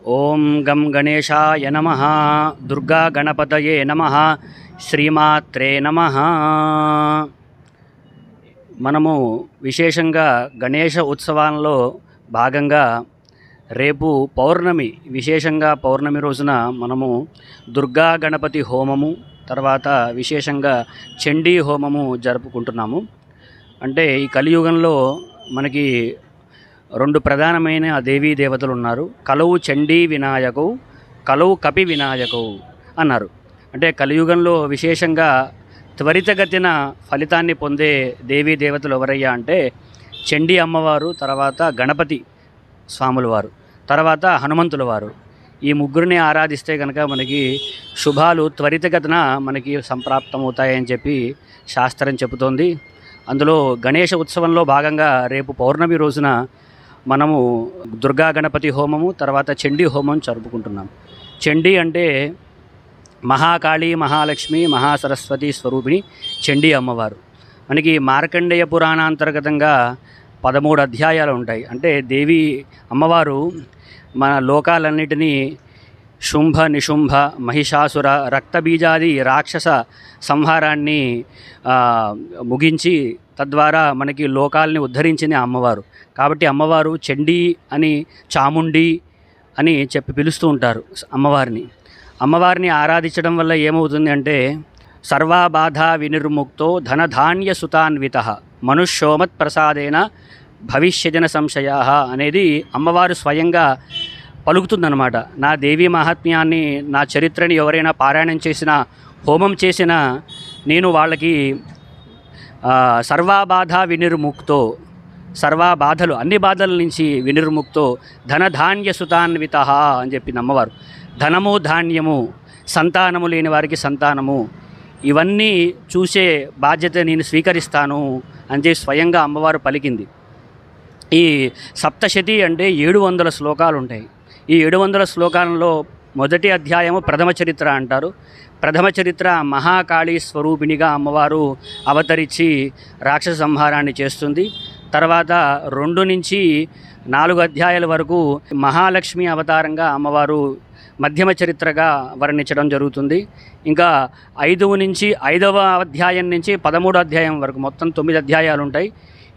ఓం గం గణేశాయ నమః. దుర్గా గణపతయే నమః. శ్రీమాత్రే నమః. మనము విశేషంగా గణేష ఉత్సవాల్లో భాగంగా రేపు పౌర్ణమి, విశేషంగా పౌర్ణమి రోజున మనము దుర్గా గణపతి హోమము, తర్వాత విశేషంగా చండీ హోమము జరుపుకుంటున్నాము. అంటే ఈ కలియుగంలో మనకి రెండు ప్రధానమైన దేవీ దేవతలు ఉన్నారు. కలవు చండీ వినాయకవు, కలవు కపి వినాయకవు అన్నారు. అంటే కలియుగంలో విశేషంగా త్వరితగతిన ఫలితాన్ని పొందే దేవీ దేవతలు ఎవరయ్యా అంటే చండీ అమ్మవారు, తర్వాత గణపతి స్వాముల వారు, తర్వాత హనుమంతుల వారు. ఈ ముగ్గురిని ఆరాధిస్తే కనుక మనకి శుభాలు త్వరితగతిన మనకి సంప్రాప్తమవుతాయని చెప్పి శాస్త్రం చెబుతోంది. అందులో గణేష ఉత్సవంలో భాగంగా రేపు పౌర్ణమి రోజున మనము దుర్గా గణపతి హోమము, తర్వాత చండీ హోమం జరుపుకుంటున్నాం. చండీ అంటే మహాకాళి, మహాలక్ష్మి, మహాసరస్వతి స్వరూపిణి చండీ అమ్మవారు. మనకి మార్కండేయ పురాణాంతర్గతంగా 13 అధ్యాయాలు ఉంటాయి. అంటే దేవి అమ్మవారు మన లోకాలన్నిటినీ శుంభ, నిశుంభ, మహిషాసుర, రక్తబీజాది రాక్షస సంహారాన్ని ముగించి తద్వారా మనకి లోకాలని ఉద్ధరించిన అమ్మవారు. కాబట్టి అమ్మవారు చండీ అని, చాముండి అని చెప్పి పిలుస్తూ ఉంటారు అమ్మవారిని ఆరాధించడం వల్ల ఏమవుతుంది అంటే సర్వాబాధ వినిర్ముక్తో ధనధాన్య సుతాన్విత మనుష్యోమత్ ప్రసాదేన భవిష్యజన సంశయా అనేది అమ్మవారు స్వయంగా పలుకుతుందన్నమాట. నా దేవీ మహాత్మ్యాన్ని, నా చరిత్రని ఎవరైనా పారాయణం చేసినా, హోమం చేసినా నేను వాళ్ళకి సర్వాబాధ వినిర్ముక్తో, సర్వబాధలు, అన్ని బాధల నుంచి వినిర్ముక్తో ధనధాన్య సుతాన్విత అని చెప్పింది అమ్మవారు. ధనము, ధాన్యము, సంతానము లేని వారికి సంతానము, ఇవన్నీ చూసే బాధ్యత నేను స్వీకరిస్తాను అని చెప్పి స్వయంగా అమ్మవారు పలికింది. ఈ సప్తశతి అంటే 700 శ్లోకాలు ఉంటాయి. ఈ 700 శ్లోకాలలో మొదటి అధ్యాయము ప్రథమ చరిత్ర అంటారు. ప్రథమ చరిత్ర మహాకాళీ స్వరూపిణిగా అమ్మవారు అవతరించి రాక్షస సంహారాన్ని చేస్తుంది. తర్వాత 2 నుంచి 4 అధ్యాయాల వరకు మహాలక్ష్మి అవతారంగా అమ్మవారు మధ్యమ చరిత్రగా వర్ణించడం జరుగుతుంది. ఇంకా 5వ అధ్యాయం నుంచి 13వ అధ్యాయం వరకు మొత్తం 9 అధ్యాయాలు ఉంటాయి.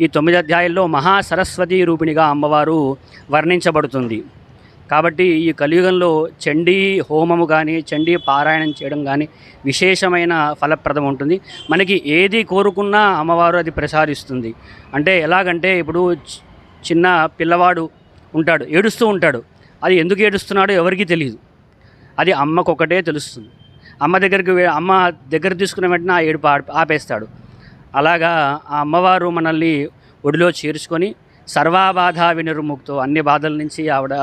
ఈ 9 అధ్యాయాల్లో మహాసరస్వతి రూపిణిగా అమ్మవారు వర్ణించబడుతుంది. కాబట్టి ఈ కలియుగంలో చండీ హోమము కానీ, చండీ పారాయణం చేయడం కానీ విశేషమైన ఫలప్రదం ఉంటుంది. మనకి ఏది కోరుకున్నా అమ్మవారు అది ప్రసాదిస్తుంది. అంటే ఎలాగంటే ఇప్పుడు చిన్న పిల్లవాడు ఉంటాడు, ఏడుస్తూ ఉంటాడు. అది ఎందుకు ఏడుస్తున్నాడో ఎవరికీ తెలియదు. అది అమ్మకొక్కటే తెలుస్తుంది. అమ్మ దగ్గర తీసుకున్న వెంటనే ఆ ఏడుపు ఆపేస్తాడు. అలాగా ఆ అమ్మవారు మనల్ని ఒడిలో చేర్చుకొని సర్వబాధ వినిర్ముక్తో, అన్ని బాధల నుంచి ఆవిడ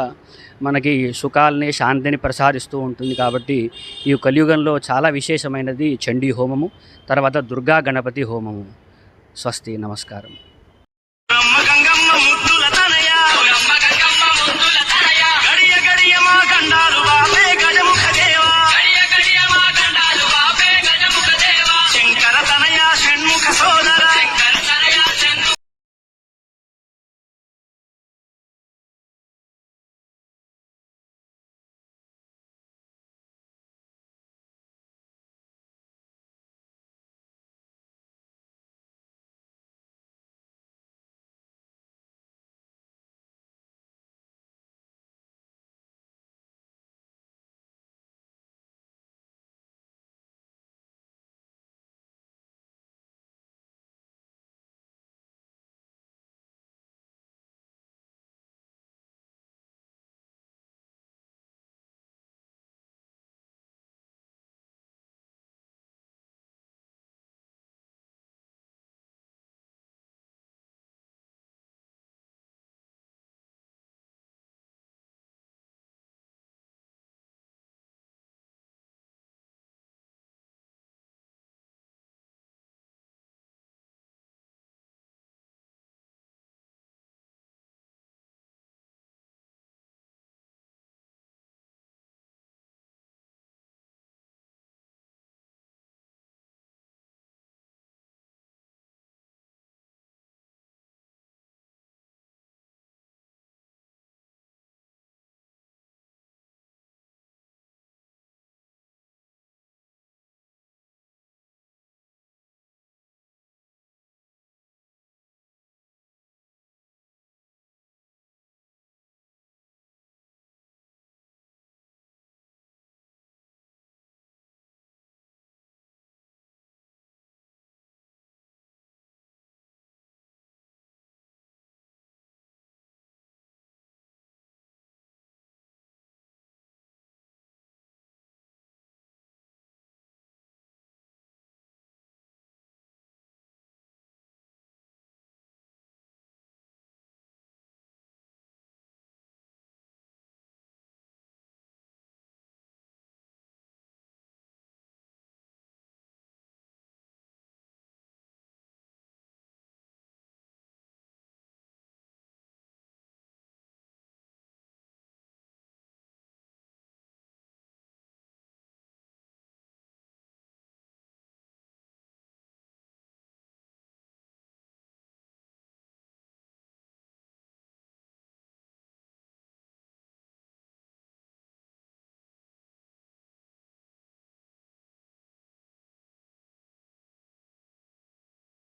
మనకి సుఖాలని, శాంతిని ప్రసాదిస్తూ ఉంటుంది. కాబట్టి ఈ కలియుగంలో చాలా విశేషమైనది చండీ హోమము, తర్వాత దుర్గా గణపతి హోమము. స్వస్తి, నమస్కారం.